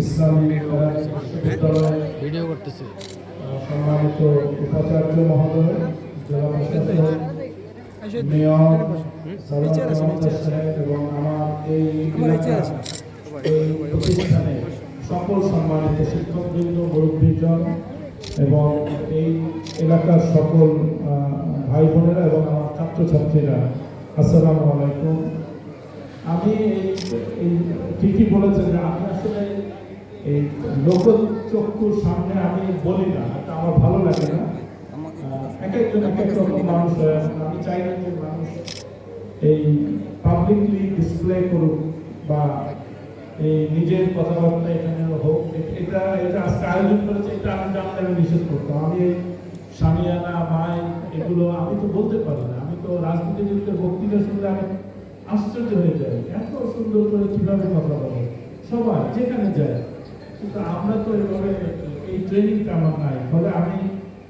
ইসলামী বিশ্ববিদ্যালয় ভিডিও করতেছে সম্মানিত উপাচার্য মহোদয়, জেলা প্রশাসক, মেয়র এবং আমার এই প্রতিষ্ঠানে সকল সম্মানিত শিক্ষকবৃন্দ, মুরব্বীজন এবং এই এলাকার সকল ভাই বোনেরা এবং আমার ছাত্রছাত্রীরা, আসসালামু আলাইকুম। আমি এই ঠিকই বলেছেন যে আমি আসলে এই লোকচক্ষুর সামনে আমি বলি না, এটা আমার ভালো লাগে না। এক একজন এক এক রকম মানুষ হয়ে আছেন। আমি চাই না যে মানুষ এই পাবলিকলি ডিসপ্লে করুক বা এই নিজের কথাবার্তা এখানে হোক। এটা আজকে আয়োজন করেছে, এটা আমি জানলে আমি নিষেধ করতাম। আমি এই সামিয়ানা মাই এগুলো আমি তো বলতে পারি না। আমি তো রাজনীতিবিদদের বক্তৃতা শুনলে আমি আশ্চর্য হয়ে যায়, এত সুন্দর করে কিভাবে কথা বলে সবাই যেখানে যায়। কিন্তু আমরা তো এভাবে এই ট্রেনিংটা আমার নাই, ফলে আমি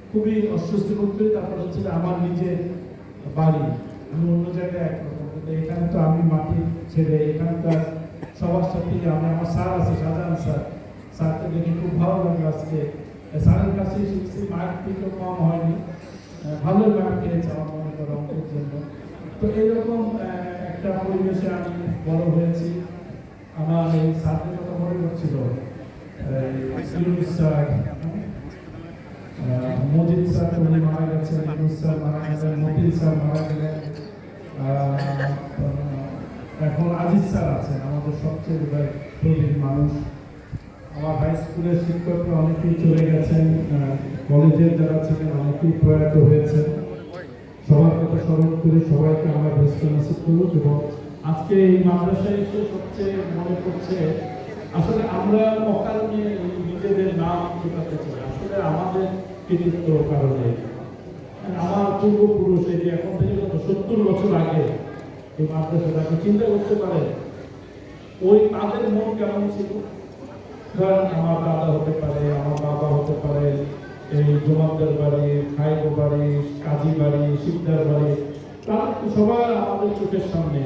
খুবই অস্বস্তি বোধ করি। তারপর হচ্ছে যে আমার নিজের বাড়ি, আমি অন্য জায়গায় একরকম, কিন্তু এখানে তো আমি মাটির ছেলে, এখানকার সবার সাথে আমি, আমার স্যার আছে শাহজাহান স্যার, স্যারকে দেখে খুব ভালো লাগলো। আজকে স্যারের কাছে শিখছি, মার্ক থেকে কম হয়নি, ভালো মার্ক পেয়েছে আমার মনে করো অঙ্কের জন্য। তো এরকম একটা পরিবেশে আমি বড় হয়েছি। আমার এই স্যারদের কথা মনে হচ্ছিল, স্যার, মজিদ স্যার উনি মারা গেছেন, স্যার মারা গেছেন, মতিন স্যার মারা গেলেন, এখন আজিজ স্যার আছেন, আমাদের সবচেয়ে প্রবীণ মানুষ। আমার হাই স্কুলের শিক্ষকরা অনেকেই চলে গেছেন, কলেজের যারা ছিলেন অনেকেই প্রয়াত হয়েছেন। সবার কথা স্মরণ করে সবাইকে আমার ব্যস্ত নসিব করুক। এবং আজকে এই মাদ্রাসায় এসে সবচেয়ে মনে করছে, আসলে আমরা অকাল নিয়ে নিজেদের নাম শেখাতে চাই, আসলে আমাদের কৃতিত্ব কারণে। আমার পূর্বপুরুষ এই যে এখন থেকে 70 বছর আগে এই মাদ্রাসাটাকে চিন্তা করতে পারে, ওই তাদের মন কেমন ছিল। ধরেন আমার দাদা হতে পারে, আমার বাবা হতে পারে, এই জমাদ্দার বাড়ি, খাইব বাড়ি, কাজী বাড়ি, শিকদার বাড়ি, তারা তো সবার আমাদের চোখের সামনে।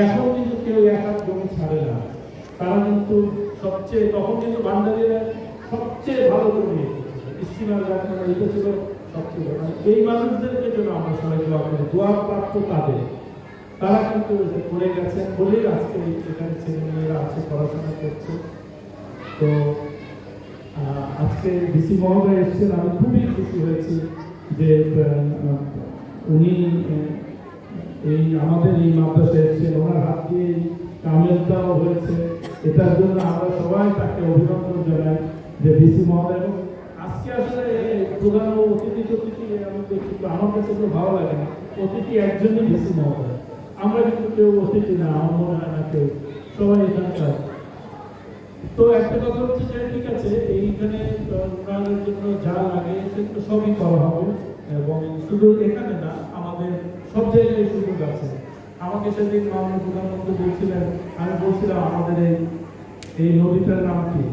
এখন কিন্তু কেউ এক হাত জমি ছাড়ে না, তারা কিন্তু সবচেয়ে, তখন কিন্তু ভান্ডারীরা সবচেয়ে ভালো জমি স্টিমার রাখা, এটা ছিল সবচেয়ে ভালো। এই মানুষদেরকে জন্য আমরা সবাই দোয়া করি, দোয়া প্রাপ্ত তাদের, তারা কিন্তু পড়ে গেছেন বলেই আজকে এখানে ছেলেমেয়েরা আছে, পড়াশোনা করছে। তো আজকে ডিসি মহোদয় এসেছেন, আমি খুবই খুশি হয়েছি যে উনি এই আমাদের এই মাদ্রাসায় এসেছেন, ওনার হাত দিয়ে কামিয়াবটাও হয়েছে। এটার জন্য আমরা সবাই তাকে অভিনন্দন জানাই যে ডিসি মহোদয়। এবং আজকে আসলে প্রধান অতিথি আমাদের কিন্তু আমার কাছে তো ভালো লাগে না, অতিথি একজনই ডিসি মহোদয়, আমরা কিন্তু কেউ অতিথি না, আমার মনে হয় না কেউ, সবাই এখানকার। তো একটা কথা হচ্ছে যে ঠিক আছে, এইখানে উন্নয়নের জন্য যা লাগে সেগুলো সবই করা হবে। এবং শুধু এখানে না, আমাদের সব জায়গায় সুযোগ আছে। আমাকে সেদিন মাননীয় প্রধানমন্ত্রী বলছিলেন, আমি বলছিলাম আমাদের এই নদীটার নাম কি,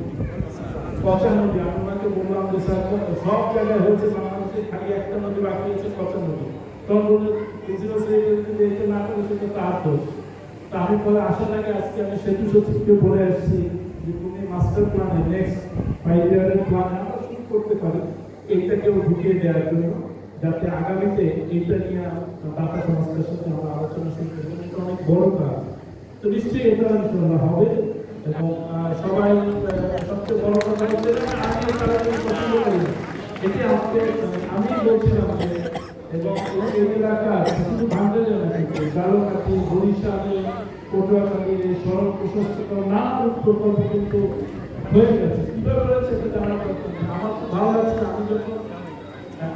কচা নদী। আমি ওনাকে বললাম যে স্যার সব জায়গায় হয়েছে, বাংলাদেশে খালি একটা নদী বাকি আছে, কচা নদী। তখন বললেন যদি না করে সেটা তার দোষ। তা আমি পরে আসার আগে আজকে আমি সেতু সচিবকে বলে আসছি যে তুমি মাস্টার প্ল্যানে নেক্সট 5 ইয়ারের প্ল্যানে আমরা শুরু করতে পারি, এইটাকেও ঢুকিয়ে দেওয়ার জন্য, যাতে আগামীতে এইটা নিয়ে দাতা সংস্থার সাথে আমরা আলোচনা শুরু করবো। এটা অনেক বড় কাজ, তো নিশ্চয়ই এটা ইনশাআল্লাহ হবে। এবং সবাই সবচেয়ে বড় কথা হচ্ছে আমি তারা পছন্দ করি, এটি আমাকে আমি বলছিলাম যে, এবং এই এলাকার শুধু ভান্ডারে না, জালকাঠি, বরিশালে, পটুয়াখালী সড়ক প্রশস্তকরণ নানা প্রকল্প কিন্তু হয়ে গেছে। কিভাবে হয়েছে সেটা আমার তো ভালো লাগছে।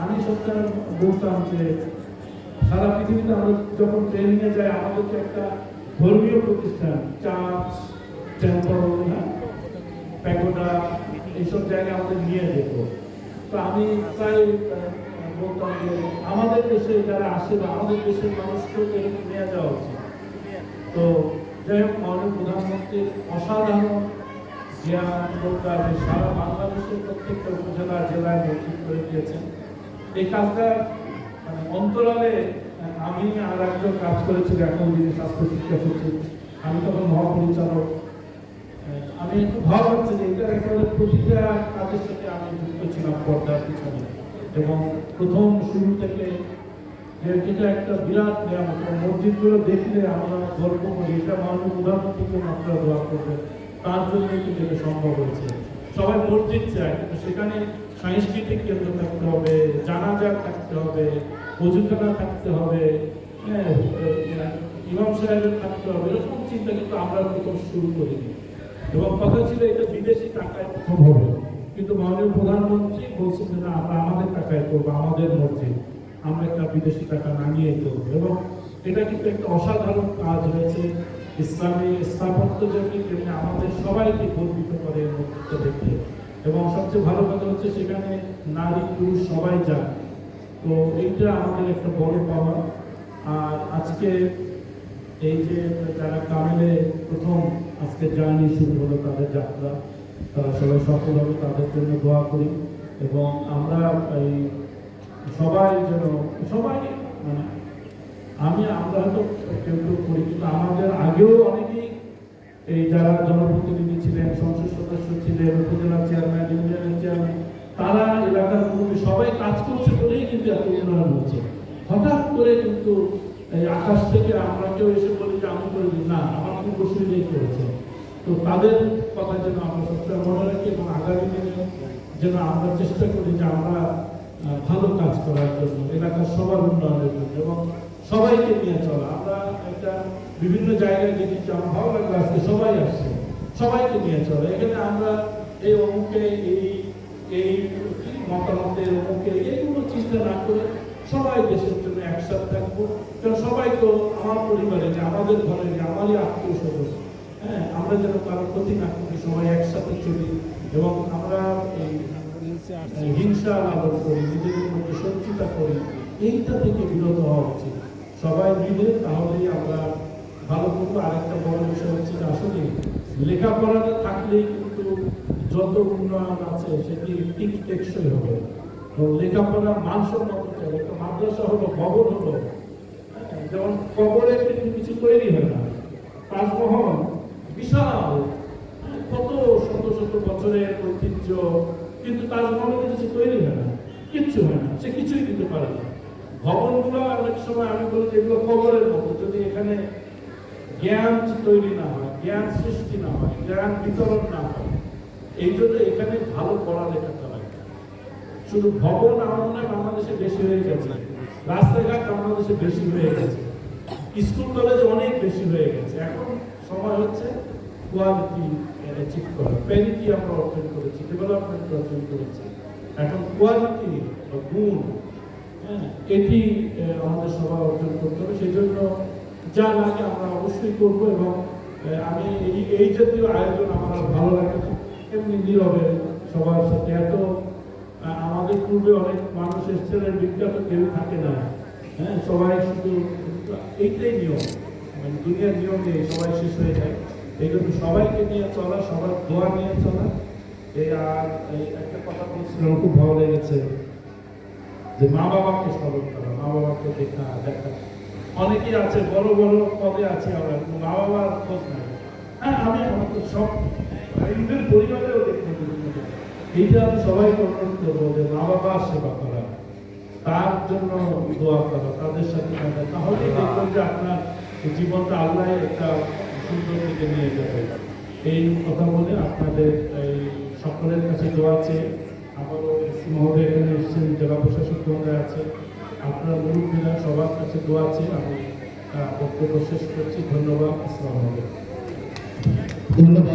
আমি সবসময় বলতাম যে সারা পৃথিবীতে আমরা যখন ট্রেনিংয়ে যাই, আমাদেরকে একটা ধর্মীয় প্রতিষ্ঠান, চার্চ, টেম্পল, প্যাগোডা, এইসব জায়গায় আমাদের নিয়ে যেত। তো আমি প্রায় বলতাম যে আমাদের দেশে যারা আসে বা আমাদের দেশের মানুষকেও এরকম নিয়ে যাওয়া উচিত। তো যাই হোক, মাননীয় প্রধানমন্ত্রীর অসাধারণ জ্ঞান দরকার, সারা বাংলাদেশের প্রত্যেকটা উপজেলা জেলায় মসজিদ করে দিয়েছেন। এই কাজটা অন্তরালে আমি আর একজন কাজ করেছিল, এখন যিনি স্বাস্থ্য শিক্ষা সচিব, আমি তখন মহাপরিচালক। আমি একটু ভালো লাগছে যে এটা একেবারে প্রতিটা কাজের সাথে আমি যুক্ত ছিলাম পর্দার পিছনে, এবং প্রথম শুরু থেকে এটা একটা বিরাট নিয়ামত। মসজিদগুলো দেখলে আমরা গল্প করি, এটা মাননীয় প্রধানমন্ত্রীকে আপনারা দোয়া করবেন, তার জন্যই কিন্তু এটা সম্ভব হয়েছে। সবাই মসজিদ চায়, কিন্তু সেখানে সাংস্কৃতিক কেন্দ্র থাকতে হবে, জানাজা থাকতে হবে, অজুখানা থাকতে হবে, হ্যাঁ, ইমাম সাহেবের থাকতে হবে, এরকম চিন্তা কিন্তু আমরা প্রথম শুরু করিনি। এবং কথা ছিল এটা বিদেশি টাকায় প্রথম হবে, কিন্তু মাননীয় প্রধানমন্ত্রী বলছেন যে না, আমরা আমাদের টাকায় করবো, আমাদের মসজিদ, আমরা একটা বিদেশি টাকা না নিয়ে করবো। এবং এটা কিন্তু একটা অসাধারণ কাজ হয়েছে। ইসলামী স্থাপত্য যেমনি তেমনি আমাদের সবাইকে গর্বিত করে এই মসজিদটা দেখে। এবং সবচেয়ে ভালো কথা হচ্ছে সেখানে নারী পুরুষ সবাই যায়, তো এইটা আমাদের একটা বড় পাওয়া। আর আজকে এই যে যারা কামেলে প্রথম আজকে জার্নি শুরু হলো, তাদের যাত্রা, তারা সবাই সফল হবে, তাদের জন্য দোয়া করি। এবং আমরা এই সবাই যেন সবাই মানে আমরা হয়তো কেউ কেউ করি, কিন্তু আমাদের আগেও অনেকেই এই যারা জনপ্রতিনিধি ছিলেন, সংসদ সদস্য ছিলেন, উপজেলা চেয়ারম্যান, ইউনিয়নের চেয়ারম্যান, তারা এলাকার মুরব্বী সবাই কাজ করছে বলেই কিন্তু এত উন্নয়ন হচ্ছে। হঠাৎ করে কিন্তু এই আকাশ থেকে আমরা কেউ এসে বলি যে আমি করে দিই না, আমার পূর্বসূরীরাই করেছে। তো তাদের কথা যেন আমরা সবসময় মনে রাখি, এবং আগামী দিনে যেন আমরা চেষ্টা করি যে আমরা ভালো কাজ করার জন্য, এলাকার সবার উন্নয়নের জন্য, এবং সবাইকে নিয়ে চলা। আমরা একটা বিভিন্ন জায়গায় দেখেছি, আমার ভালো লাগলো আজকে সবাই আসছে, সবাইকে নিয়ে চলা। এখানে আমরা এই অমুকে এই মতামতের অমুকে এইগুলো চিন্তা না করে সবাই দেশের জন্য একসাথে থাকবো। কারণ সবাই তো আমার পরিবারে, যে আমাদের ঘরে, যে আমারই আত্মীয় স্বজন, হ্যাঁ, আমরা যেন কারো ক্ষতি না করি, সবাই একসাথে চলি। এবং আমরা এই হিংসা লালন করি, নিজেদের মধ্যে শত্রুতা করি, এইটা থেকে বিরত হওয়া উচিত সবাই মিলে, তাহলেই আমরা ভালো করবো। আরেকটা বড় বিষয় হচ্ছে যে আসলে লেখাপড়াটা থাকলেই কিন্তু যত উন্নয়ন আছে সেটি ঠিক টেকসই হবে। এবং লেখাপড়ার মানসম্মত হবে। একটা মাদ্রাসা হলো, ভবন হলো, যেমন কবরে কিন্তু কিছু তৈরি হয় না, তাজমহল বিশাল, কত শত শত বছরের ঐতিহ্য, কিন্তু তাজমহলের কিছু তৈরি হয় না, কিচ্ছু হয় না, সে কিছুই দিতে পারে না। ভবনগুলো অনেক সময় আমি বলি এগুলো কবরের মতো, যদি এখানে জ্ঞান তৈরি না হয়, জ্ঞান সৃষ্টি না হয়, জ্ঞান বিতরণ না হয়, এই জন্য এখানে ভালো পড়ালেখা করা। শুধু ভবন আমার মনে হয় বাংলাদেশে বেশি হয়ে গেছে, রাস্তাঘাট বাংলাদেশে বেশি হয়ে গেছে, স্কুল কলেজে অনেক বেশি হয়ে গেছে। এখন সময় হচ্ছে কোয়ালিটি ঠিক করা। প্যারিটি আমরা অর্জন করেছি, ডেভেলপমেন্ট অর্জন করেছি, এখন কোয়ালিটি বা গুণ, হ্যাঁ, এটি আমাদের সবাই অর্জন করতে হবে। সেই জন্য যা লাগে আমরা অবশ্যই করবো। এবং আমি এই জাতীয় আয়োজন আমার ভালো লাগে না, এমনি নীরবে সবার সাথে। এত আমাদের পূর্বে অনেক মানুষ এসেছিলেন, বিখ্যাত কেউ থাকে না, হ্যাঁ, সবাই শুধু এইটাই নিয়ম, মানে দুনিয়ার নিয়ম নেই, সবাই শেষ হয়ে যায়। এই জন্য সবাইকে নিয়ে চলা, সবার দোয়া নিয়ে চলা। আর এই একটা কথা বলছিলাম, খুব ভালো লেগেছে, যে মা বাবাকে স্মরণ করা, মা বাবাকে দেখা। অনেকেই আছে বড় বড় পদে আছে, আমরা মা বাবার খোঁজ নাই। হ্যাঁ, আমি আমার তো সব নিজের পরিবারেও দেখতে, এইটা আমি সবাইকে অনুরোধ করবো যে মা বাবার সেবা করা, তার জন্য দোয়া করা, তাদের সাথে থাকা, তাহলেই দেখবেন যে আপনার জীবনটা আল্লাহ একটা সুন্দর দিকে নিয়ে যাবে। এই কথা বলে আপনাদের এই সকলের কাছে দোয়া আছে। আমারও মহোদয় এখানে এসেছেন, জেলা প্রশাসক মহোদয় আছে, আপনারা মুরব্বীরা সবার কাছে দোয়া আছে। আমি বক্তব্য শেষ করছি। ধন্যবাদ। আসসালামু আলাইকুম। ধন্যবাদ।